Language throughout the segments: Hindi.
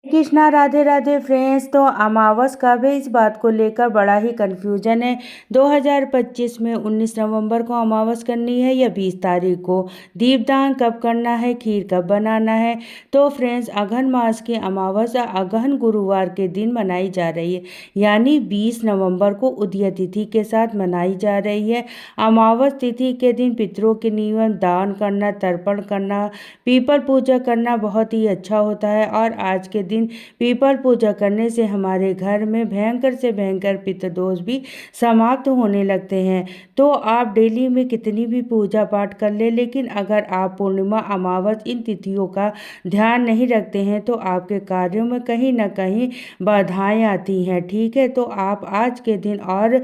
कृष्णा, राधे राधे फ्रेंड्स। तो अमावस का भी इस बात को लेकर बड़ा ही कन्फ्यूजन है। 2025 में 19 नवंबर को अमावस करनी है या 20 तारीख को? दीपदान कब करना है, खीर कब बनाना है? तो फ्रेंड्स, अगहन मास की अमावस्या अगहन गुरुवार के दिन मनाई जा रही है, यानी 20 नवंबर को उदय तिथि के साथ मनाई जा रही है। अमावस तिथि के दिन पितरों के नियम, दान करना, तर्पण करना, पीपल पूजा करना बहुत ही अच्छा होता है। और आज के दिन पीपल पूजा करने से हमारे घर में भयंकर से भयंकर पितृदोष भी समाप्त होने लगते हैं। तो आप डेली में कितनी भी पूजा पाठ कर ले, लेकिन अगर आप पूर्णिमा, अमावस इन तिथियों का ध्यान नहीं रखते हैं तो आपके कार्यों में कहीं ना कहीं बाधाएं आती हैं। ठीक है, तो आप आज के दिन और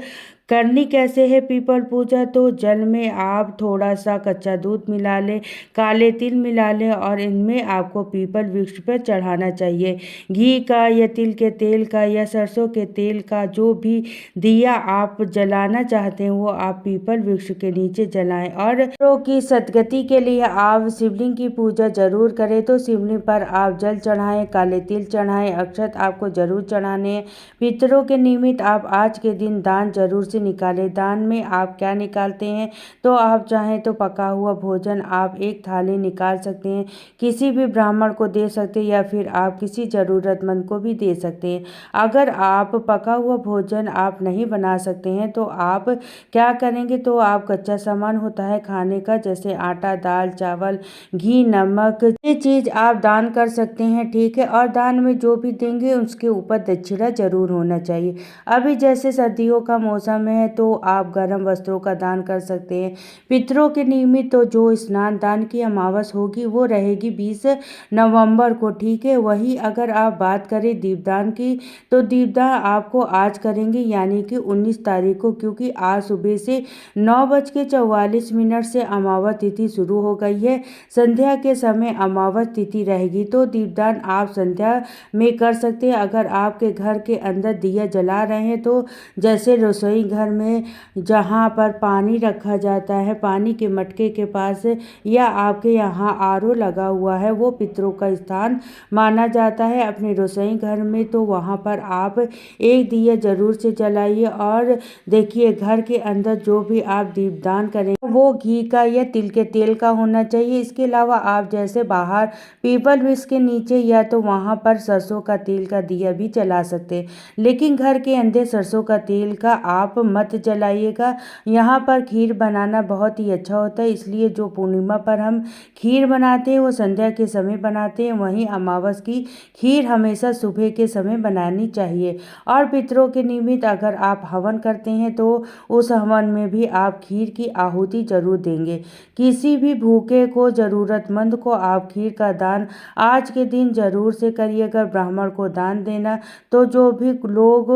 करनी कैसे है पीपल पूजा? तो जल में आप थोड़ा सा कच्चा दूध मिला लें, काले तिल मिला लें और इनमें आपको पीपल वृक्ष पर चढ़ाना चाहिए। घी का या तिल के तेल का या सरसों के तेल का जो भी दिया आप जलाना चाहते हैं वो आप पीपल वृक्ष के नीचे जलाएं। और पितरों की सदगति के लिए आप शिवलिंग की पूजा जरूर करें। तो शिवलिंग पर आप जल चढ़ाएं, काले तिल चढ़ाएं, अक्षत आपको जरूर चढ़ाने हैं। पितरों के निमित्त आप आज के दिन दान जरूर से निकालें। दान में आप क्या निकालते हैं? तो आप चाहें तो पका हुआ भोजन आप एक थाली निकाल सकते हैं, किसी भी ब्राह्मण को दे सकते हैं या फिर आप किसी ज़रूरतमंद को भी दे सकते हैं। अगर आप पका हुआ भोजन आप नहीं बना सकते हैं तो आप क्या करेंगे? तो आप कच्चा सामान होता है खाने का, जैसे आटा, दाल, चावल, घी, नमक, ये चीज़ आप दान कर सकते हैं। ठीक है, और दान में जो भी देंगे उसके ऊपर दक्षिणा जरूर होना चाहिए। अभी जैसे सर्दियों का मौसम है तो आप गर्म वस्त्रों का दान कर सकते हैं। पितरों के निमित्त तो जो स्नान दान की अमावस होगी वो रहेगी 20 नवंबर को। ठीक है, वही अगर आप बात करें दीपदान की, तो दीपदान आपको आज करेंगे यानी कि 19 तारीख को, क्योंकि आज सुबह से 9:44 से अमावस तिथि शुरू हो गई है। संध्या के समय अमावस तिथि रहेगी। तो दीपदान आप संध्या में कर सकते हैं। अगर आपके घर के अंदर दिया जला रहे हैं तो जैसे रसोई घर में जहाँ पर पानी रखा जाता है, पानी के मटके के पास, या आपके यहाँ आरओ लगा हुआ है, वो पितरों का स्थान माना जाता है अपने रसोई घर में, तो वहाँ पर आप एक दिया जरूर से जलाइए। और देखिए, घर के अंदर जो भी आप दीपदान करेंगे वो घी का या तिल के तेल का होना चाहिए। इसके अलावा आप जैसे बाहर पीपल वृक्ष के नीचे या तो वहाँ पर सरसों का तेल का दिया भी जला सकते हैं, लेकिन घर के अंदर सरसों का तेल का आप मत जलाइएगा। यहाँ पर खीर बनाना बहुत ही अच्छा होता है, इसलिए जो पूर्णिमा पर हम खीर बनाते हैं वो संध्या के समय बनाते हैं, वहीं अमावस की खीर हमेशा सुबह के समय बनानी चाहिए। और पितरों के निमित्त अगर आप हवन करते हैं तो उस हवन में भी आप खीर की आहुति जरूर देंगे। किसी भी भूखे को, जरूरतमंद को आप खीर का दान आज के दिन जरूर से करिएगा। ब्राह्मण को दान देना, तो जो भी लोग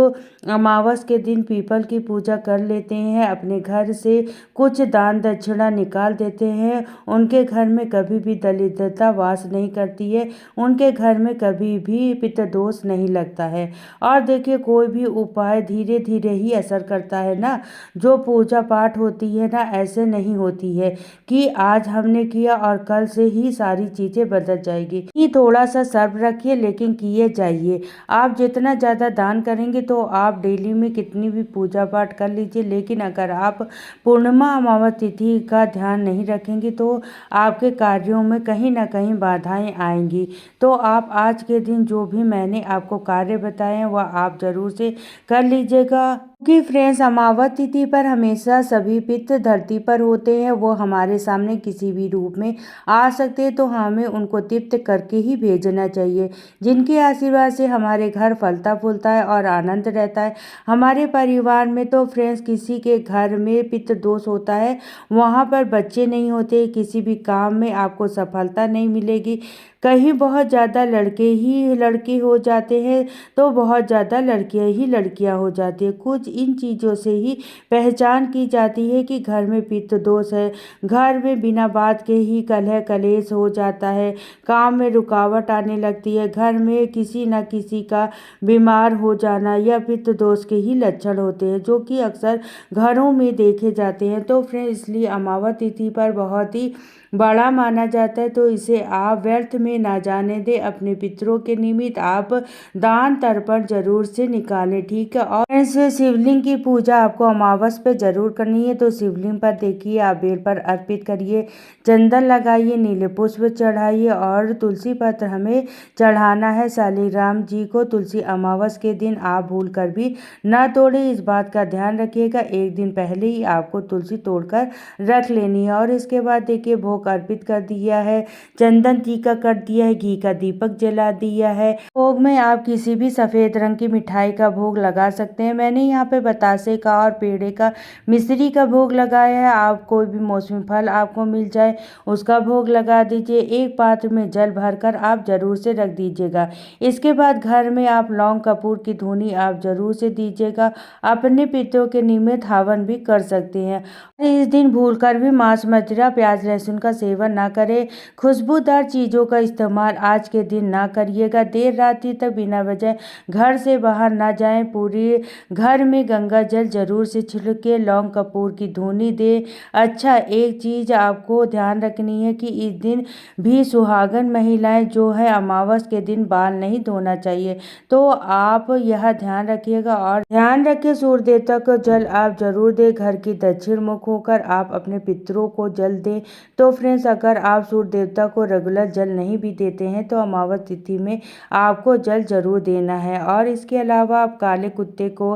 अमावस के दिन पीपल की पूजा कर लेते हैं, अपने घर से कुछ दान दक्षिणा निकाल देते हैं, उनके घर में कभी भी दरिद्रता वास नहीं करती है, उनके घर में कभी भी पितृदोष नहीं लगता है। और देखिए, कोई भी उपाय धीरे धीरे ही असर करता है ना। जो पूजा पाठ होती है ना, ऐसे नहीं होती है कि आज हमने किया और कल से ही सारी चीजें बदल जाएगी। ये थोड़ा सा सब्र रखिए, लेकिन किए जाइए। आप जितना ज़्यादा दान करेंगे तो आप डेली में कितनी भी पूजा पाठ कर लीजिए, लेकिन अगर आप पूर्णिमा, अमावस तिथि का ध्यान नहीं रखेंगे तो आपके कार्यों में कहीं ना कहीं बाधाएं आएंगी। तो आप आज के दिन जो भी मैंने आपको कार्य बताए हैं वह आप जरूर से कर लीजिएगा, क्योंकि फ्रेंड्स, अमावस तिथि पर हमेशा सभी पितृ धरती पर होते हैं, वो हमारे सामने किसी भी रूप में आ सकते हैं, तो हमें उनको तृप्त करके ही भेजना चाहिए, जिनके आशीर्वाद से हमारे घर फलता फूलता है और आनंद रहता है। हमारे परिवार में तो फ्रेंड्स, किसी के घर में पितृ दोष होता है वहाँ पर बच्चे नहीं होते, किसी भी काम में आपको सफलता नहीं मिलेगी। कहीं बहुत ज़्यादा लड़के ही लड़के हो जाते हैं तो बहुत ज़्यादा लड़कियां ही लड़कियां हो जाती है। कुछ इन चीज़ों से ही पहचान की जाती है कि घर में पितृ दोष है। घर में बिना बात के ही कलह कलेश हो जाता है, काम में रुकावट आने लगती है, घर में किसी न किसी का बीमार हो जाना या पितृ दोष के ही लक्षण होते हैं, जो कि अक्सर घरों में देखे जाते हैं। तो फ्रेंड्स, इसलिए अमावस तिथि पर बहुत ही बड़ा माना जाता है, तो इसे आप व्यर्थ में ना जाने दें। अपने पितरों के निमित्त आप दान तर्पण जरूर से निकालें, ठीक है। और ऐसे शिवलिंग की पूजा आपको अमावस पे जरूर करनी है। तो शिवलिंग पर देखिए आप बेल पर अर्पित करिए, चंदन लगाइए, नीले पुष्प चढ़ाइए और तुलसी पत्र हमें चढ़ाना है। शालीग्राम जी को तुलसी अमावस के दिन आप भूल कर भी न तोड़े, इस बात का ध्यान रखिएगा। एक दिन पहले ही आपको तुलसी तोड़कर रख लेनी है। और इसके बाद देखिए भोग अर्पित कर दिया है, चंदन टीका कर दिया है, घी का दीपक जला दिया है। भोग में आप किसी भी सफेद रंग की मिठाई का भोग लगा सकते हैं। मैंने यहाँ पे बतासे का और पेड़े का, मिश्री का भोग लगाया है। आप कोई भी मौसमी फल आपको मिल जाए उसका भोग लगा दीजिए। एक पात्र में जल भरकर आप जरूर से रख दीजिएगा। इसके बाद घर में आप लौंग कपूर की धूनी आप जरूर से दीजिएगा। अपने पितरों के निमित्त हवन भी कर सकते हैं। इस दिन भूलकर भी मांस, मदिरा, प्याज, लहसुन का सेवन ना करें। खुशबूदार चीजों का इस्तेमाल आज के दिन ना करिएगा। देर रात्रि तक बिना वजह घर से बाहर ना जाएं। पूरी घर में गंगा जल जरूर से छिड़के, लौंग कपूर की धूनी दे। अच्छा, एक चीज आपको ध्यान रखनी है कि इस दिन भी सुहागन महिलाएं जो है अमावस के दिन बाल नहीं धोना चाहिए, तो आप यह ध्यान रखिएगा। और ध्यान रखिए सूर्य देवता को जल आप जरूर दें। घर की दक्षिण मुख होकर आप अपने पितरों को जल दें। तो फ्रेंड्स, अगर आप सूर्य देवता को रेगुलर जल नहीं भी देते हैं तो अमावस तिथि में आपको जल जरूर देना है। और इसके अलावा आप काले कुत्ते को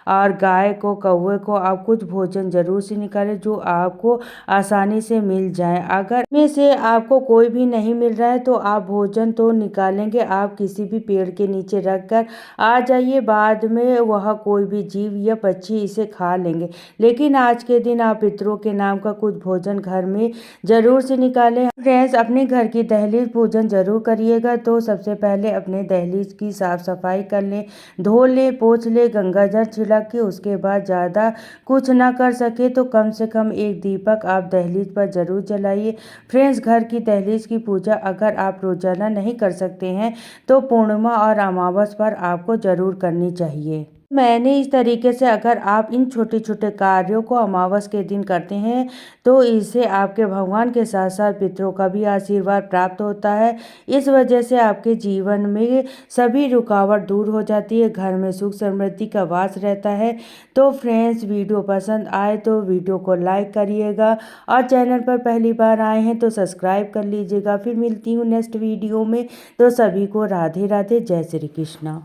और गाय को, कौवे को आप कुछ भोजन जरूर से निकालें जो आपको आसानी से मिल जाए। अगर में से आपको कोई भी नहीं मिल रहा है तो आप भोजन तो निकालेंगे, आप किसी भी पेड़ के नीचे रख कर आ जाइए। बाद में वह कोई भी जीव या पक्षी इसे खा लेंगे, लेकिन आज के दिन आप पितरों के नाम का कुछ भोजन घर में जरूर से निकालें। फ्रेंड्स, अपने घर की दहलीज पूजन जरूर करिएगा। तो सबसे पहले अपने दहलीज की साफ सफाई कर लें, धो ले, पोंछ ले, गंगाजल छिड़क के। उसके बाद ज़्यादा कुछ ना कर सके तो कम से कम एक दीपक आप दहलीज पर जरूर जलाइए। फ्रेंड्स, घर की दहलीज की पूजा अगर आप रोजाना नहीं कर सकते हैं तो पूर्णिमा और अमावस पर आपको जरूर करनी चाहिए। मैंने इस तरीके से अगर आप इन छोटे छोटे कार्यों को अमावस के दिन करते हैं तो इससे आपके भगवान के साथ साथ पितरों का भी आशीर्वाद प्राप्त होता है। इस वजह से आपके जीवन में सभी रुकावट दूर हो जाती है, घर में सुख समृद्धि का वास रहता है। तो फ्रेंड्स, वीडियो पसंद आए तो वीडियो को लाइक करिएगा और चैनल पर पहली बार आए हैं तो सब्सक्राइब कर लीजिएगा। फिर मिलती हूँ नेक्स्ट वीडियो में। तो सभी को राधे राधे, जय श्री कृष्णा।